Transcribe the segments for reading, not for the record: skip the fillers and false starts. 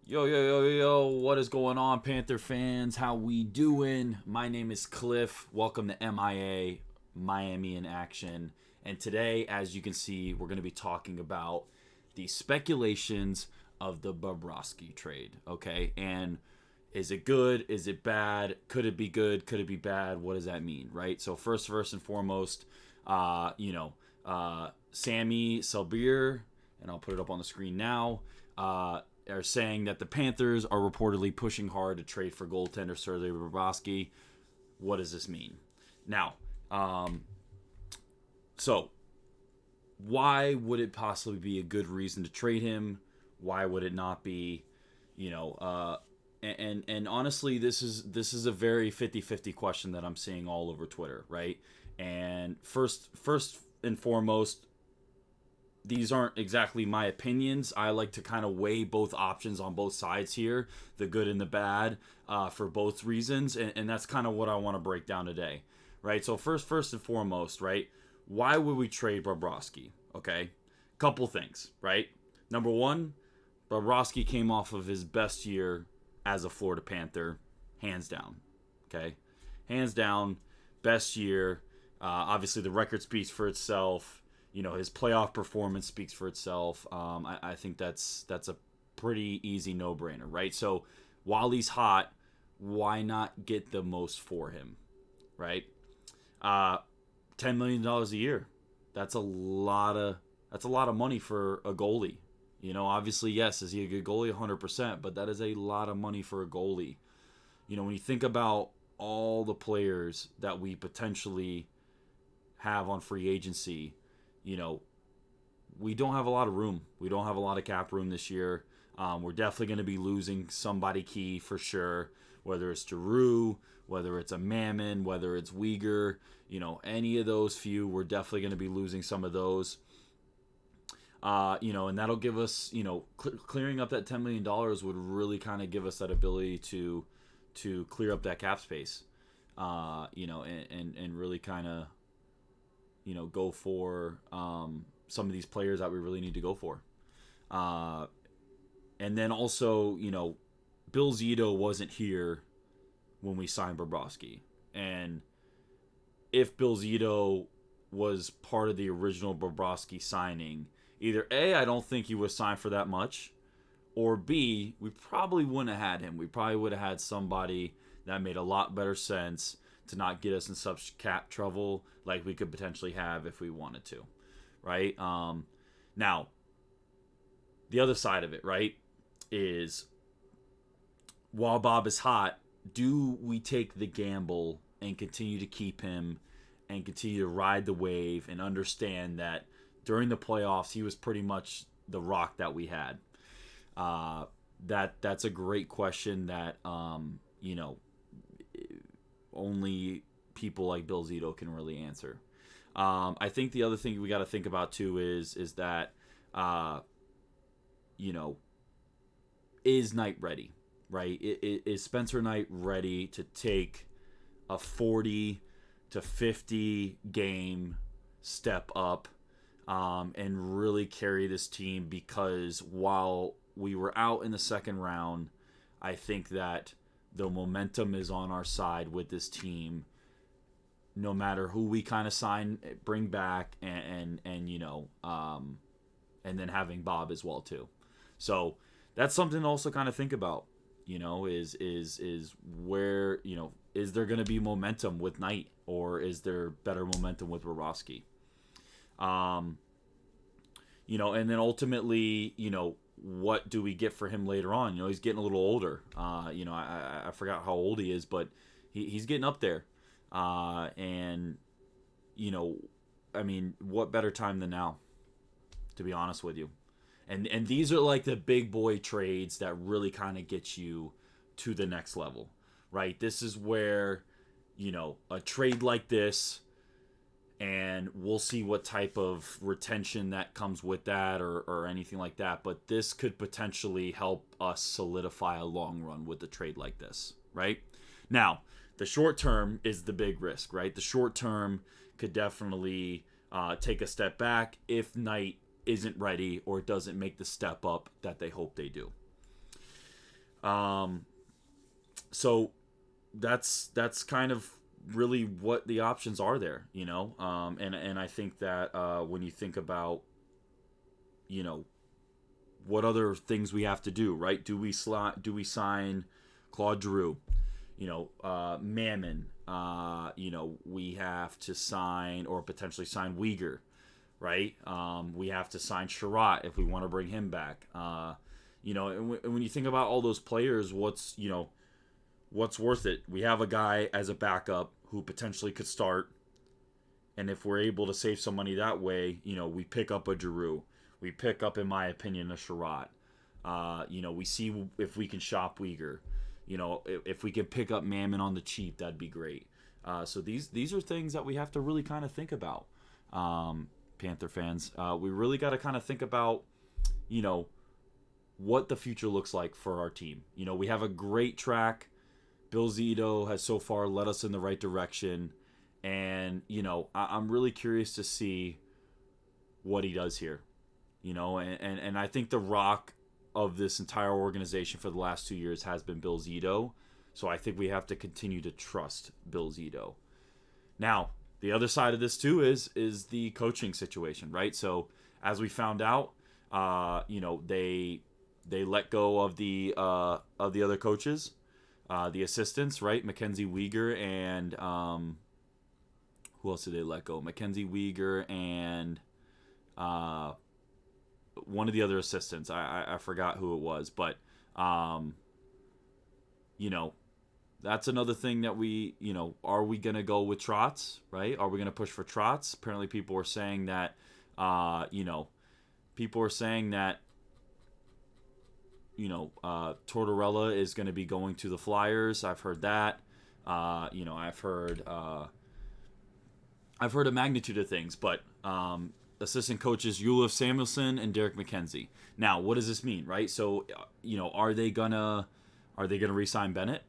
Yo, yo, yo, yo, what is going on, Panther fans? How we doing? My name is Cliff. Welcome to M.I.A, Miami in Action. And today, as you can see, we're going to be talking about the speculations of the Bobrovsky trade, okay? And is it good? Is it bad? Could it be good? Could it be bad? What does that mean, right? So first and foremost, Sammy Selbier, and I'll put it up on the screen now, are saying that the Panthers are reportedly pushing hard to trade for goaltender Sergei Bobrovsky. What does this mean? Now, so why would it possibly be a good reason to trade him? Why would it not be? You know, and honestly, this is a very 50-50 question that I'm seeing all over Twitter, right? And first and foremost, these aren't exactly my opinions. I like to kind of weigh both options on both sides here, the good and the bad, for both reasons, and that's kind of what I want to break down today, right? So first and foremost, right? Why would we trade Bobrovsky? Okay, couple things, right? Number one, Bobrovsky came off of his best year as a Florida Panther, hands down. Okay, hands down, best year. Obviously, the record speaks for itself. You know, his playoff performance speaks for itself. I think that's a pretty easy no-brainer, right? So while he's hot, why not get the most for him, right? $10 million a year. That's a lot of money for a goalie. You know, obviously, yes, is he a good goalie? 100%, but that is a lot of money for a goalie. You know, when you think about all the players that we potentially have on free agency, you know, we don't have a lot of room. We don't have a lot of cap room this year. We're definitely going to be losing somebody key for sure, whether it's Giroux, whether it's a Mammon, whether it's Uyghur, you know, any of those few, we're definitely going to be losing some of those. You know, and that'll give us, you know, clearing up that $10 million would really kind of give us that ability to clear up that cap space, you know, and really kind of, you know, go for some of these players that we really need to go for. And then also, you know, Bill Zito wasn't here when we signed Bobrovsky. And if Bill Zito was part of the original Bobrovsky signing, either A, I don't think he was signed for that much, or B, we probably wouldn't have had him. We probably would have had somebody that made a lot better sense to not get us in such cap trouble like we could potentially have if we wanted to, right? Now, the other side of it, right, is while Bob is hot, do we take the gamble and continue to keep him and continue to ride the wave and understand that during the playoffs he was pretty much the rock that we had? That's a great question that you know, only people like Bill Zito can really answer. I think the other thing we got to think about too is that you know, is Knight ready, right? Is Spencer Knight ready to take a 40 to 50 game step up and really carry this team? Because while we were out in the second round, I think that the momentum is on our side with this team, no matter who we kind of sign, bring back, and you know, and then having Bob as well too. So that's something to also kind of think about. You know, is where, you know, is there going to be momentum with Knight, or is there better momentum with Bobrovsky? You know, and then ultimately, you know, what do we get for him later on? You know, he's getting a little older. You know, I forgot how old he is, but he's getting up there. And, you know, I mean, what better time than now, to be honest with you? And these are like the big boy trades that really kind of get you to the next level, right? This is where, you know, a trade like this, and we'll see what type of retention that comes with that, or anything like that. But this could potentially help us solidify a long run with a trade like this, right? Now, the short term is the big risk, right? The short term could definitely take a step back if Knight isn't ready or doesn't make the step up that they hope they do. Um, so that's kind of really what the options are there, you know. And I think that when you think about, you know, what other things we have to do, right? Do we sign Claude Giroux? You know, Mammon. You know, we have to sign or potentially sign Uyghur, right? We have to sign Sherratt if we want to bring him back. You know, and when you think about all those players, what's worth it? We have a guy as a backup who potentially could start, and if we're able to save some money that way, you know, we pick up a Giroux. We pick up, in my opinion, a Sherratt. You know, we see if we can shop Uyghur. You know, if we can pick up Mammon on the cheap, that'd be great. So these are things that we have to really kind of think about, Panther fans. We really got to kind of think about, you know, what the future looks like for our team. You know, we have a great track. Bill Zito has so far led us in the right direction. And, you know, I'm really curious to see what he does here. You know, and I think the rock of this entire organization for the last 2 years has been Bill Zito. So I think we have to continue to trust Bill Zito. Now, the other side of this too is the coaching situation, right? So as we found out, you know, they let go of the other coaches, the assistants, right? Mackenzie Uyghur and who else did they let go? Mackenzie Uyghur and one of the other assistants. I forgot who it was, but you know, that's another thing that we, you know, are we gonna go with Trotz, right? Are we gonna push for Trotz? Apparently, people are saying that, you know, people are saying that, you know, Tortorella is going to be going to the Flyers. I've heard that. You know, I've heard a magnitude of things, but assistant coaches Ulif Samuelson and Derek McKenzie. Now, what does this mean, right? So, you know, are they gonna re-sign Bennett?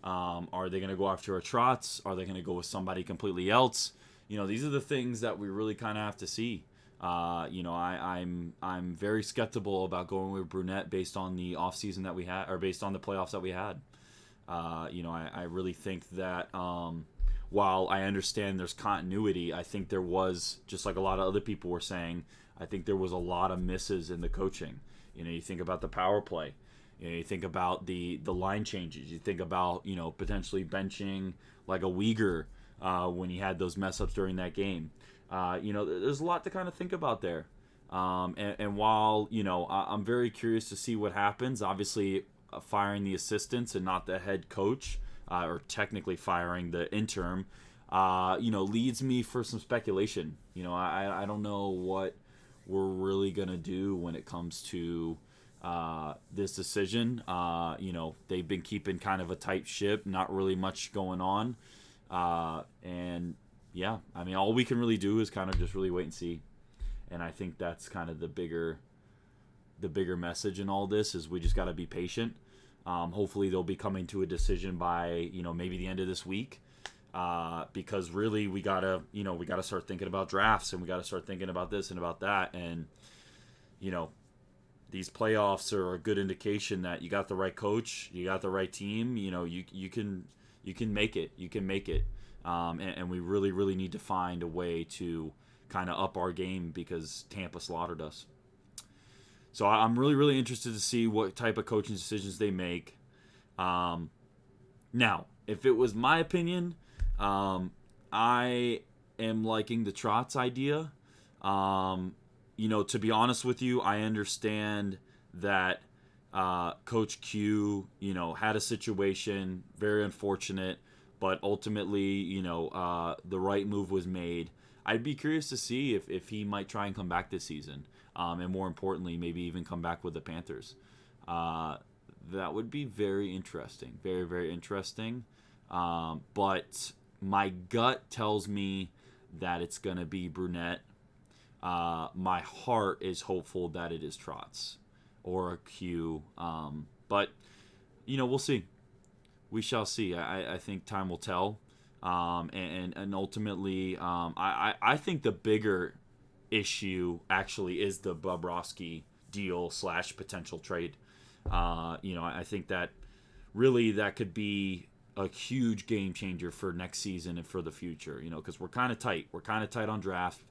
Are they gonna go after a Trotz? Are they gonna go with somebody completely else? You know, these are the things that we really kind of have to see. You know, I'm very skeptical about going with Brunette based on the offseason that we had, or based on the playoffs that we had. You know, I really think that while I understand there's continuity, I think there was, just like a lot of other people were saying, I think there was a lot of misses in the coaching. You know, you think about the power play. You know, you think about the line changes. You think about, you know, potentially benching like a Uyghur when he had those mess ups during that game. You know, there's a lot to kind of think about there. And while, you know, I'm very curious to see what happens, obviously firing the assistants and not the head coach, or technically firing the interim, you know, leads me for some speculation. You know, I don't know what we're really going to do when it comes to this decision. You know, they've been keeping kind of a tight ship, not really much going on. And yeah, I mean, all we can really do is kind of just really wait and see. And I think that's kind of the bigger message in all this is we just got to be patient. Hopefully they'll be coming to a decision by, you know, maybe the end of this week. Because really we gotta start thinking about drafts, and we gotta start thinking about this and about that. And, you know, these playoffs are a good indication that you got the right coach, you got the right team. You know, you can make it. You can make it. And we really, really need to find a way to kind of up our game because Tampa slaughtered us. So I'm really, really interested to see what type of coaching decisions they make. Now, if it was my opinion, I am liking the Trotz idea. You know, to be honest with you, I understand that Coach Q, you know, had a situation, very unfortunate, but ultimately, you know, the right move was made. I'd be curious to see if he might try and come back this season. And more importantly, maybe even come back with the Panthers. That would be very interesting. Very, very interesting. But my gut tells me that it's going to be Brunette. My heart is hopeful that it is Trotz or a Q. But, you know, we'll see. We shall see. I think time will tell. And ultimately, I think the bigger issue actually is the Bobrovsky deal / potential trade. I think that really that could be a huge game changer for next season and for the future. Because we're kind of tight. We're kind of tight on draft.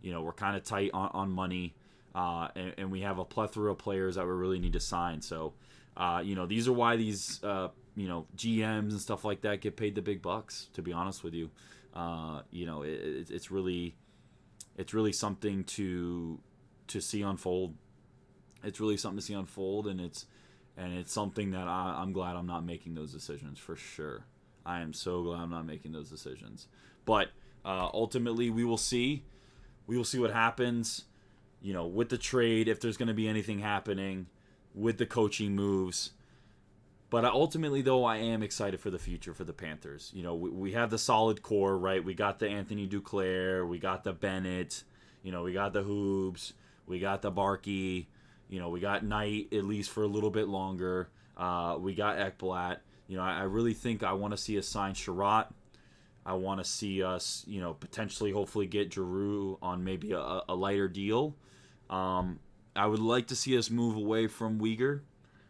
We're kind of tight on money, and we have a plethora of players that we really need to sign. So, these are why these GMs and stuff like that get paid the big bucks. To be honest with you, it's really something to see unfold. It's really something to see unfold, and it's something that I'm glad I'm not making those decisions for sure. I am so glad I'm not making those decisions. But ultimately, we will see. We will see what happens, with the trade, if there's going to be anything happening, with the coaching moves. But ultimately, though, I am excited for the future for the Panthers. We have the solid core, right? We got the Anthony Duclair, we got the Bennett, we got the Hoobs, we got the Barkey, we got Knight at least for a little bit longer. We got Ekblad. I really think I want to see us sign Sherratt. I want to see us, potentially, hopefully get Giroux on maybe a lighter deal. I would like to see us move away from Uyghur.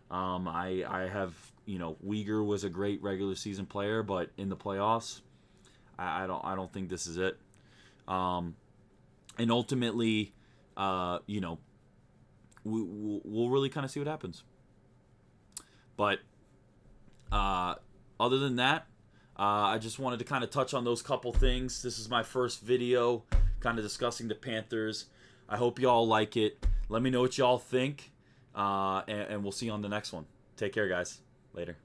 I have, Uyghur was a great regular season player, but in the playoffs, I don't think this is it. And ultimately, we'll really kind of see what happens. But other than that, I just wanted to kind of touch on those couple things. This is my first video kind of discussing the Panthers. I hope y'all like it. Let me know what y'all think, and we'll see you on the next one. Take care, guys. Later.